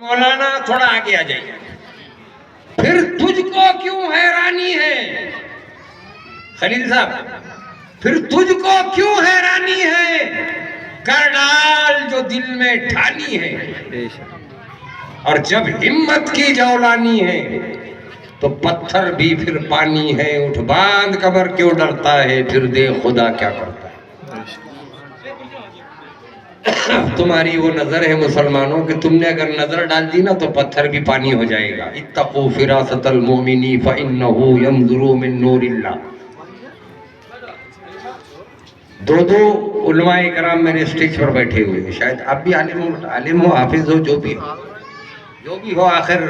مولانا تھوڑا آگے آ جائیے. پھر تجھ کو کیوں حیرانی ہے خلیل صاحب, پھر تجھ کو کیوں حیرانی ہے, کر ڈال جو دل میں ٹھانی ہے. اور جب ہمت کی جولانی ہے تو پتھر بھی پھر پانی ہے. اٹھ باندھ کمر کیوں ڈرتا ہے, پھر دے خدا کیا کرتا ہے. تمہاری وہ نظر ہے مسلمانوں کہ تم نے اگر نظر ڈال دی نا تو پتھر بھی پانی ہو جائے گا. اتقوا فراست المؤمن فإنه ينظر من نور اللہ. دو علماء کرام میرے اسٹیج پر بیٹھے ہوئے ہیں, شاید آپ بھی عالم ہو, حافظ ہو, جو بھی ہو, آخر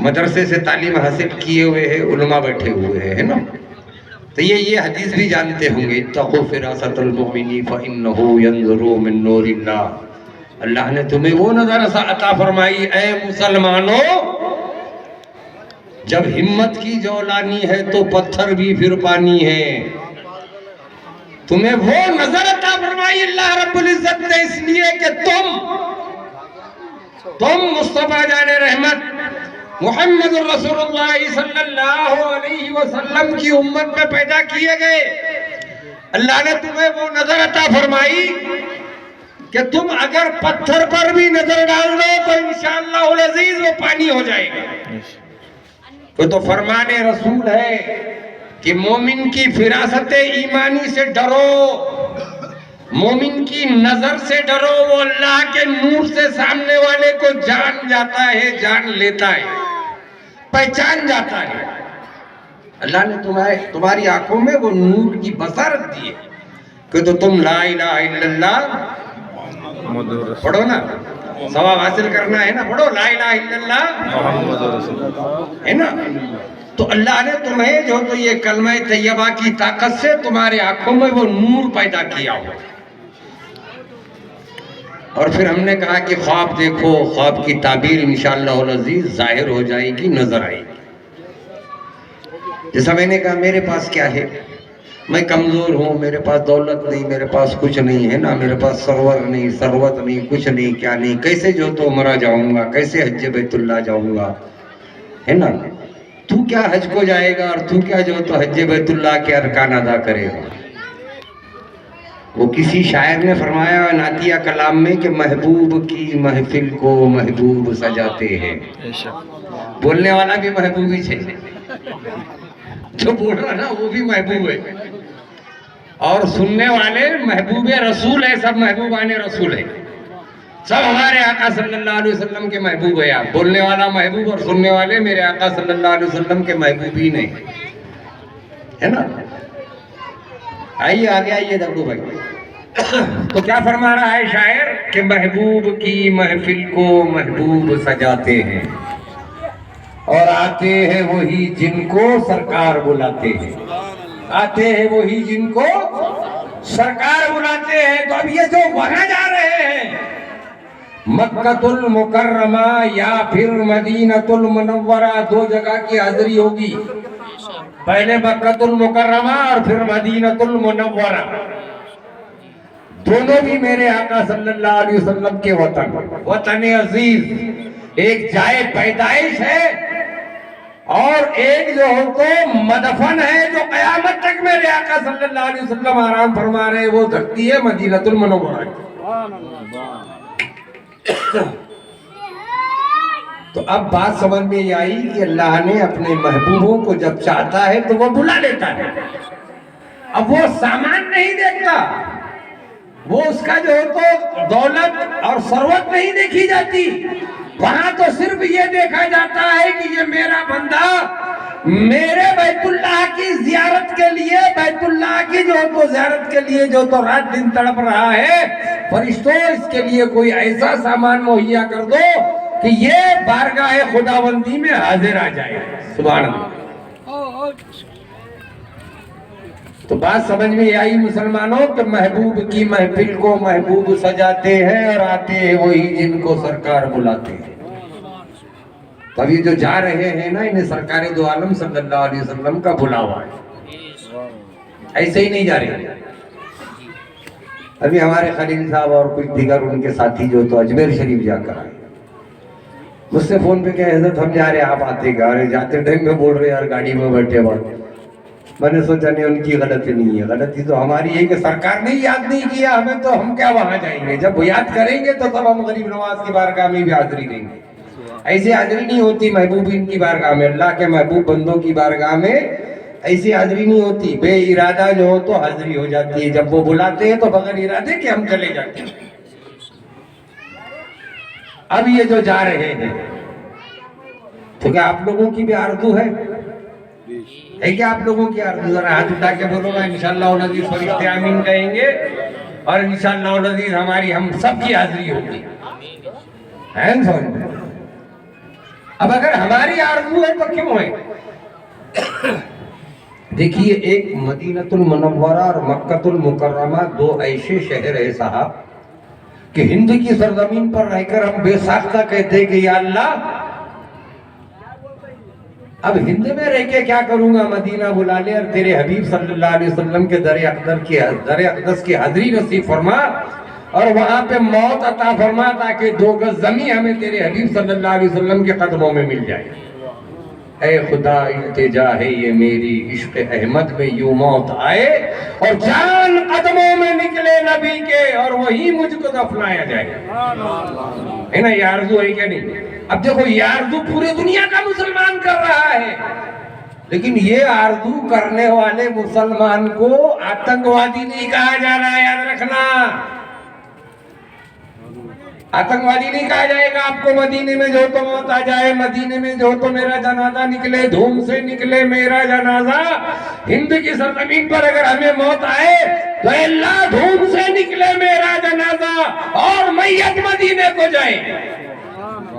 مدرسے سے تعلیم حاصل کیے ہوئے ہیں, علماء بیٹھے ہوئے ہیں نا, تو یہ حدیث بھی جانتے ہوں گے. اتقوا فراست المؤمن فإنه ينظر من نور اللہ. اللہ نے تمہیں وہ نظر عطا فرمائی اے مسلمانوں, جب ہمت کی جولانی ہے تو پتھر بھی پھر پانی ہے. تمہیں وہ نظر عطا فرمائی اللہ رب العزت نے اس لیے کہ تم مصطفیٰ جان رحمت محمد الرسول اللہ صلی اللہ علیہ وسلم کی امت میں پیدا کیے گئے. اللہ نے تمہیں وہ نظر عطا فرمائی کہ تم اگر پتھر پر بھی نظر ڈال دو تو انشاءاللہ العزیز وہ پانی ہو جائے گا. تو فرمان رسول ہے کہ مومن کی فراست ایمانی سے ڈرو, مومن کی نظر سے ڈرو. وہ اللہ کے نور سے سامنے والے کو جان جاتا ہے, جان لیتا ہے, پہچان جاتا ہے. اللہ نے تمہاری آنکھوں میں وہ نور کی بصارت دی ہے کہ تو تم لا الہ الا اللہ پڑھو نا, ثواب حاصل کرنا ہے نا, پڑھو لا الہ الا اللہ ہے نا. تو اللہ نے تمہیں جو تو یہ کلمہ طیبہ کی طاقت سے تمہارے آنکھوں میں وہ نور پیدا کیا ہو. اور پھر ہم نے کہا کہ خواب دیکھو, خواب کی تعبیر انشاءاللہ العزیز ظاہر ہو جائے گی, نظر آئے گی. جیسا میں نے کہا میرے پاس کیا ہے, میں کمزور ہوں, میرے پاس دولت نہیں, میرے پاس کچھ نہیں ہے نا, میرے پاس سرور نہیں, ثروت نہیں, کچھ نہیں, کیا نہیں, کیسے جو تو عمرہ جاؤں گا, کیسے حج بیت اللہ جاؤں گا, ہے نا. تو کیا حج کو جائے گا اور تو کیا جو تو حج بیت اللہ کے ارکان ادا کرے گا. وہ کسی شاعر نے فرمایا نعتیہ کلام میں کہ محبوب کی محفل کو محبوب سجاتے ہیں. بولنے والا بھی محبوبی ہے, جو بول رہا نا وہ بھی محبوب ہے, اور سننے والے محبوب رسول ہے, سب محبوبان رسول ہے, سب ہمارے آقا صلی اللہ علیہ وسلم کے محبوب ہے. آپ بولنے والا محبوب اور سننے والے میرے آقا صلی اللہ علیہ وسلم کے محبوبین ہیں, ہے نا. آئیے آگے آئیے دبڑو بھائی. تو کیا فرما رہا ہے شاعر کہ محبوب کی محفل کو محبوب سجاتے ہیں, اور آتے ہیں وہی جن کو سرکار بلاتے ہیں. آتے ہیں وہی جن کو سرکار بلاتے ہیں. تو اب یہ جو وہاں جا رہے ہیں مکہ المکرمہ یا پھر مدینہ المنورہ, دو جگہ کی حاضری ہوگی, پہلے مکہ المکرمہ اور پھر مدینہ المنورہ. دونوں بھی میرے آقا صلی اللہ علیہ وسلم کے وطن عزیز, ایک جائے پیدائش ہے اور ایک جو ہو تو مدفن ہے, جو قیامت تک میرے آقا صلی اللہ علیہ وسلم آرام فرما رہے ہیں. وہ دھرتی ہے مدینہ المنورہ. تو اب بات سمجھ میں یہ آئی کہ اللہ نے اپنے محبوبوں کو جب چاہتا ہے تو وہ بلا لیتا ہے. اب وہ سامان نہیں دیکھتا, وہ اس کا جو ہے تو دولت اور ثروت نہیں دیکھی جاتی. وہاں تو صرف یہ دیکھا جاتا ہے کہ یہ میرا بندہ میرے بیت اللہ کی زیارت کے لیے, بیت اللہ کی جو تو زیارت کے لیے جو تو رات دن تڑپ رہا ہے. فرشتوں اس کے لیے کوئی ایسا سامان مہیا کر دو کہ یہ بارگاہ خداوندی میں حاضر آ جائے. سبحان اللہ. تو بات سمجھ میں آئی مسلمانوں کہ محبوب کی محفل کو محبوب سجاتے ہیں, اور آتے ہیں وہی جن کو سرکار بلاتے ہیں. تو ابھی جو جا رہے ہیں نا انہیں سرکار دو عالم صلی اللہ علیہ وسلم کا بلاوا ہے, ایسے ہی نہیں جا رہے. ابھی ہمارے خلیل صاحب اور کچھ دیگر ان کے ساتھی جو تو اجمیر شریف جا کر آئے, مجھ سے فون پہ کہ حضرت ہم جا رہے آپ آتے کیا؟ ارے جاتے ٹائم میں بول رہے یار گاڑی میں بیٹھے بات، میں نے سوچا نہیں ان کی غلطی نہیں ہے، غلطی تو ہماری ہے کہ سرکار نے یاد نہیں کیا ہمیں، تو ہم کیا وہاں جائیں گے؟ جب وہ یاد کریں گے تو تب ہم غریب نواز کی بارگاہ میں بھی حاضری دیں گے۔ ایسی حاضری نہیں ہوتی محبوبین کی بارگاہ میں، اللہ کے محبوب بندوں کی بارگاہ میں ایسی حاضری نہیں ہوتی، بے ارادہ جو ہو تو حاضری ہو جاتی ہے، جب وہ بلاتے ہیں تو بغیر ارادے کہ ہم چلے جاتے ہیں۔ اب یہ جو جا رہے ہیں تو کیا آپ لوگوں کی بھی آرزو ہے کیا آپ لوگوں کی آرزو؟ ذرا ہاتھ اٹھا کے بولو گا انشاءاللہ العزیز فرشتے آمین کہیں گے، اور انشاءاللہ العزیز ہماری ہم سب کی حاضری ہوگی۔ اب اگر ہماری آرزو ہے تو کیوں ہے؟ دیکھیے ایک مدینہ المنورہ اور مکہ المکرمہ دو ایسے شہر ہے صاحب کہ ہند کی سرزمین پر رہ کر ہم بے ساختہ کہتے ہیں کہ یا اللہ اب ہند میں رہ کے کیا کروں گا، مدینہ بلا لے اور تیرے حبیب صلی اللہ علیہ وسلم کے در اقدس کی حاضری نصیب فرما، اور وہاں پہ موت عطا فرما تاکہ 2 گز زمین ہمیں تیرے حبیب صلی اللہ علیہ وسلم کے قدموں میں مل جائے۔ اے خدا التجا ہے یہ میری، عشق احمد میں یوں موت آئے اور جان قدموں میں نکلے نبی کے، اور وہی مجھ کو دفنایا جائے۔ ہے نا یہ آرزو ہے کیا نہیں؟ اب دیکھو یہ آرزو پورے دنیا کا مسلمان کر رہا ہے، لیکن یہ آرزو کرنے والے مسلمان کو آتنکوادی نہیں کہا جا رہا ہے، یاد رکھنا۔ آتنکوادی نہیں کہا جائے گا آپ کو مدینے میں جو تو موت آ جائے، مدینے میں جو تو میرا جنازہ نکلے، دھوم سے نکلے میرا جنازہ۔ ہند کی سرزمین پر اگر ہمیں موت آئے تو اے اللہ دھوم سے نکلے میرا جنازہ اور میت مدینے کو جائے۔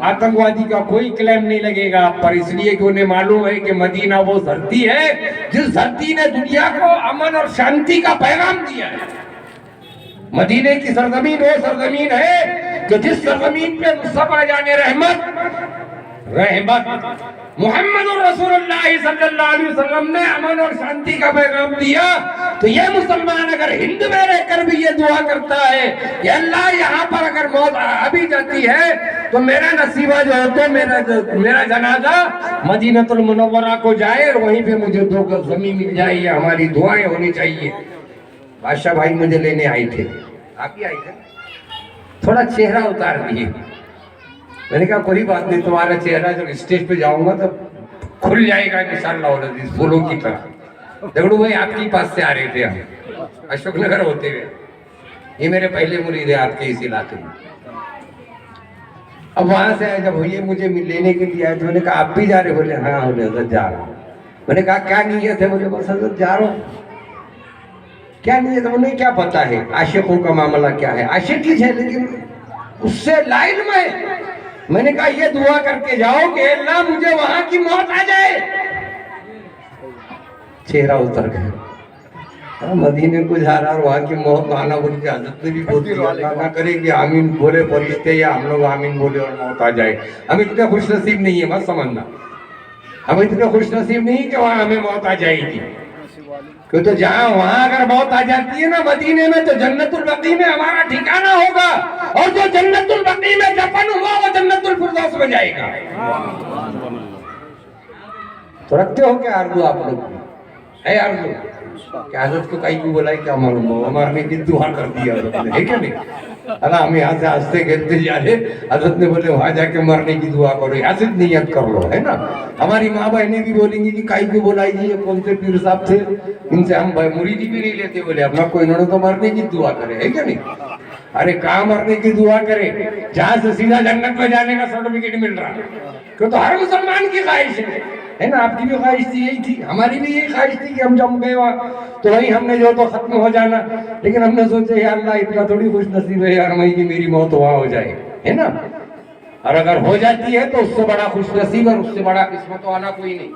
آتنکوادی کا کوئی کلیم نہیں لگے گا آپ پر، اس لیے کہ انہیں معلوم ہے کہ مدینہ وہ دھرتی ہے جس دھرتی نے دنیا کو امن اور شانتی کا پیغام دیا ہے۔ مدینے کی سرزمین وہ سرزمین ہے کہ جس سرزمین پہ مصطفیٰ جان رحمت محمد رسول اللہ صلی اللہ علیہ وسلم نے امن اور شانتی کا پیغام دیا، تو یہ مسلمان اگر ہند میں رہ کر بھی یہ دعا کرتا ہے کہ اللہ یہاں پر اگر موت ابھی جاتی ہے تو میرا نصیبہ جو ہے تو میرا جنازہ مدینہ المنورہ کو جائے اور وہیں پہ مجھے 2 گز زمین مل جائے، یہ ہماری دعائیں ہونی چاہیے۔ بادشاہ بھائی مجھے لینے آئے تھے، آپ ہی آئے تھے، تھوڑا چہرہ اتار دیے۔ میں نے کہا کوئی بات نہیں، تمہارا چہرہ جب اسٹیج پہ جاؤں گا تو کھل جائے گا انشاءاللہ العزیز پھولوں کی طرح۔ دگڑو بھائی آپ کے پاس سے آ رہے تھے، ہم اشوک نگر ہوتے ہوئے، یہ میرے پہلے مرید ہیں آپ کے اس علاقے میں۔ اب وہاں سے جب یہ مجھے لینے کے لیے آئے تو میں نے کہا آپ بھی جا رہے؟ بولے ہاں حضرت جا رہا ہوں۔ میں نے کہا کیا نیت ہے؟ بولے بس حضرت جا رہا ہوں۔ کیا نیت ہے؟ انہیں کیا پتا ہے عاشقوں کا معاملہ کیا ہے، عاشق ہی ہے لیکن اس سے لا علم ہے۔ میں نے کہا یہ دعا کر کے جاؤ کہ اللہ مجھے وہاں کی موت آ جائے۔ چہرہ اتر گیا، مدینے کو جا رہا اور وہاں کی موت آنا بول کے حضرت نے بھی بول دیا، اللہ نہ کرے کہ آمین بولے فرشتے یا ہم لوگ آمین بولے اور موت آ جائے۔ ہم اتنے خوش نصیب نہیں ہے، مت سمجھنا، ہم اتنے خوش نصیب نہیں کہ وہاں ہمیں موت آ جائے گی، کہ تو جہاں وہاں اگر موت آ جاتی ہے نا مدینے میں تو جنت البقیع میں ہمارا ٹھکانہ ہوگا، اور جو جنت البقیع میں دفن ہوا وہ جنت الفردوس میں جائے گا۔ تو رکھتے ہو کیا آرزو آپ لوگ؟ ہے آرزو کہ حضرت کو کہیں بھی بولا کیا معلوم ہو، ہمارے کی دعا کر دیا حضرت نے، ہے کیا نہیں؟ اللہ ہم یہاں سے ہنستے کھیلتے جا رہے، حضرت نے بولے وہاں جا کے مرنے کی دعا کرو، یہاں سے نیت کر لو، ہے نا؟ ہماری ماں بہنیں بھی بولیں گی کہ کائی کو بولائی جی، یہ کون سے پیر صاحب تھے، ان سے ہم مریدی بھی نہیں لیتے، بولے اپنا کوئی انہوں نے تو مرنے کی دعا کرے، ہے کیا نہیں؟ ارے کہاں مرنے کی دعا کرے، جہاں سے سیدھا جنت میں جانے کا سرٹیفکیٹ مل رہا ہے، کہ تو ہر مسلمان کی خواہش ہے نا؟ آپ کی بھی خواہش تھی یہی تھی، ہماری بھی یہی خواہش تھی کہ ہم جب گئے وہاں تو وہی ہم نے جو تو ختم ہو جانا، لیکن ہم نے سوچا یا اللہ اتنا تھوڑی خوش نصیب ہے یار وہیں کی میری موت وہاں ہو جائے، ہے نا؟ اور اگر ہو جاتی ہے تو اس سے بڑا خوش نصیب اور اس سے بڑا قسمت والا کوئی نہیں۔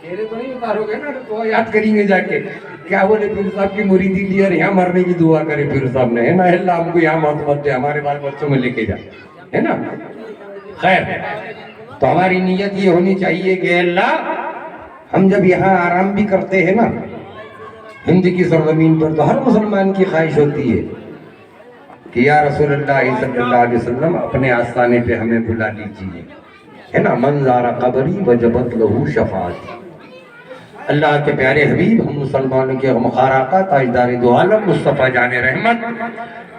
چہرے تو نہیں اتارو گے نا، تو یاد کریں گے جا کے کیا بولے پیر صاحب کی مریدی لی اور یہاں مرنے کی دعا کرے پیر صاحب نے، ہے نا؟ اللہ ہم کو یہاں موت مت دے، ہمارے بال بچوں میں لے کے جا، ہے نا؟ خیر، تو ہماری نیت یہ ہونی چاہیے کہ اللہ ہم جب یہاں آرام بھی کرتے ہیں نا ہند کی سرزمین پر، تو ہر مسلمان کی خواہش ہوتی ہے کہ یا رسول اللہ صلی اللہ علیہ وسلم اپنے آستانے پہ ہمیں بلا لیجیے، ہے نا، من زار قبری وجبت لہو شفاعت۔ اللہ کے پیارے حبیب ہم مسلمانوں کے غمخوار آقا تاجدار دو عالم مصطفیٰ جان رحمت،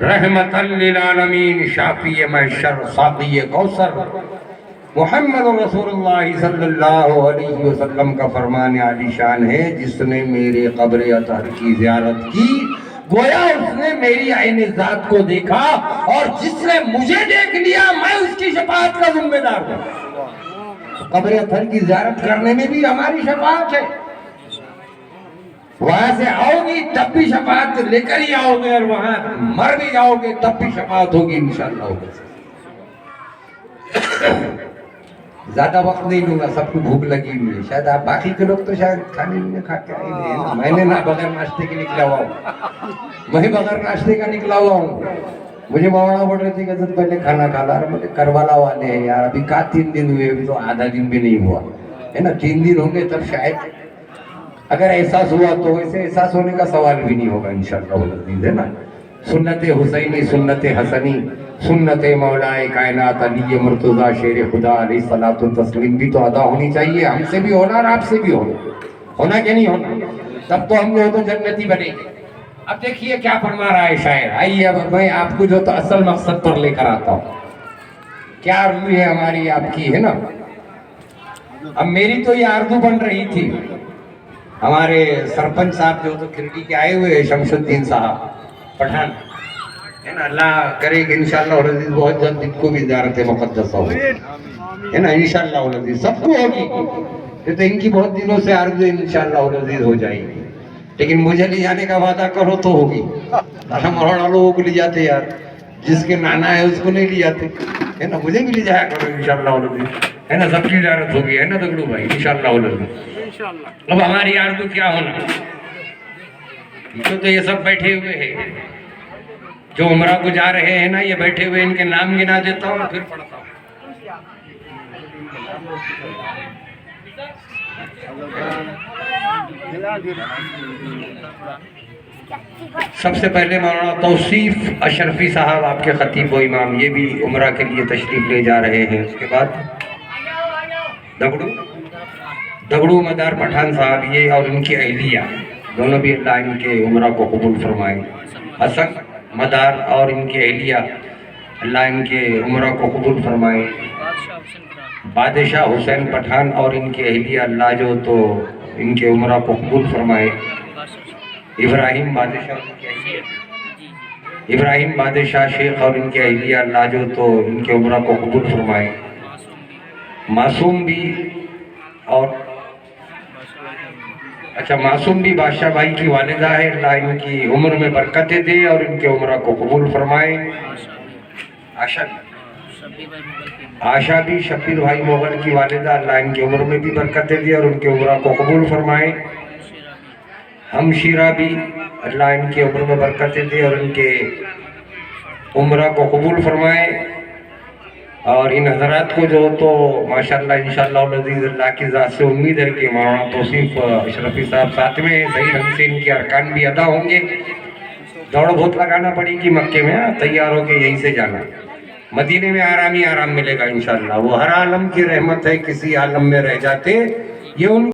رحمت للعالمین، شافی محشر، ساقی کوثر، محمد رسول اللہ صلی اللہ علیہ وسلم کا فرمان عالی شان ہے، جس نے میرے قبر اطہر کی زیارت کی گویا اس نے میری عین ذات کو دیکھا، اور جس نے مجھے دیکھ لیا میں اس کی شفاعت کا ذمہ دار ہوں۔ قبر اطہر کی زیارت کرنے میں بھی ہماری شفاعت ہے، وہاں سے آؤ گی تب بھی شفاعت لے کر ہی آؤ گے، اور وہاں مر بھی جاؤ گے تب بھی شفاعت ہوگی انشاءاللہ۔ زیادہ وقت نہیں لوں گا، سب کو بھوک لگی ہوئی ہے، شاید آپ باقی کے لوگ تو شاید کھانے میں کھا کے آئے ہوئے ہیں، میں نے نہ بغیر ناشتے کے نکلا ہوا ہوں، میں بغیر ناشتے کا نکلا ہوا ہوں۔ مجھے مولانا بول رہے تھے کہ حضرت پہلے کھانا کھا لا، مجھے کربلا والے ہیں یار، ابھی کا 3 دن ہوئے، ابھی تو آدھا دن بھی نہیں ہوا ہے نا، 3 دن ہوں گے تب شاید اگر احساس ہوا تو، ویسے احساس ہونے کا سوال بھی نہیں ہوگا انشاءاللہ العزیز، ہے نا۔ سنت حسینی، سنت حسنی، سنت مولا کائنات علی مرتضیٰ شیر خدا علیہ الصلوۃ والتسلیم بھی تو ادا ہونی چاہیے، ہم سے بھی ہونا اور آپ سے بھی ہونا کہ نہیں ہونا، تب تو ہم جو تو جنتی بنے گے۔ اب دیکھیے کیا فرما رہا ہے شاعر، آئیے اب میں آپ کو جو تو اصل مقصد پر لے کر آتا ہوں، کیا آرزو ہے ہماری آپ کی، ہے نا۔ اب میری تو یہ آرزو بن رہی تھی، ہمارے سرپنچ صاحب جو تو کھرٹی کے آئے ہوئے شمس الدین صاحب پٹھان، ہے نا، اللہ کرے کہ انشاءاللہ العزیز بہت جلد ان کو بھی زیارت مقدسہ ہو، ہے نا، انشاءاللہ العزیز سب کو ہوگی، یہ تو ان کی بہت دنوں سے آرزو انشاءاللہ العزیز ہو جائے گی، لیکن مجھے لے جانے کا وعدہ کرو تو ہوگی، ہم اور لوگوں کو لے جاتے یار، جس کے نانا ہے اس کو نہیں لے جاتے، ہے نا، مجھے بھی لے جایا کرو انشاءاللہ العزیز، ہے نا، سب کی زیارت ہوگی، ہے نا دگڑو بھائی انشاءاللہ العزیز۔ اب ہماری آرزو کیا ہونا، تو یہ سب بیٹھے ہوئے ہیں جو عمرہ کو جا رہے ہیں نا، یہ بیٹھے ہوئے ان کے نام گنا دیتا ہوں پھر پڑھتا ہوں۔ سب سے پہلے مولانا توصیف اشرفی صاحب آپ کے خطیب و امام، یہ بھی عمرہ کے لیے تشریف لے جا رہے ہیں۔ اس کے بعد دگڑو مدار پٹھان صاحب، یہ اور ان کی اہلیہ دونوں بھی اللہ ان کے عمرہ کو قبول فرمائے۔ حسن مدار اور ان کے اہلیہ اللہ ان کے عمرہ کو قبول فرمائے۔ بادشاہ حسین پٹھان اور ان کے اہلیہ اللہ جو تو ان کے عمرہ کو قبول فرمائے۔ ابراہیم بادشاہ شیخ اور ان کے اہلیہ اللہ جو تو ان کے عمرہ کو قبول فرمائے۔ معصوم بھی اور معصوم بھی بادشاہ بھائی کی والدہ ہے، اللہ ان کی عمر میں برکتیں دے اور ان کے عمرہ کو قبول فرمائے۔ آشا بھی شبیر بھائی مغل کی والدہ، اللہ ان کی عمر میں بھی برکتیں دے اور ان کے عمرہ کو قبول فرمائے۔ ہمشیرہ بھی اللہ ان کی عمر میں برکتیں دے اور ان کے عمرہ کو قبول فرمائے۔ اور ان حضرات کو جو تو ماشاءاللہ انشاءاللہ العزیز اللہ کی ذات سے امید ہے کہ مولانا توصیف اشرفی صاحب ساتھ میں صحیح ڈھنگ سے ان کے ارکان بھی ادا ہوں گے۔ دوڑ بہت لگانا پڑے گی مکے میں، تیار ہو کے یہیں سے جانا، مدینے میں آرام ہی آرام ملے گا انشاءاللہ۔ وہ ہر عالم کی رحمت ہے، کسی عالم میں رہ جاتے یہ ان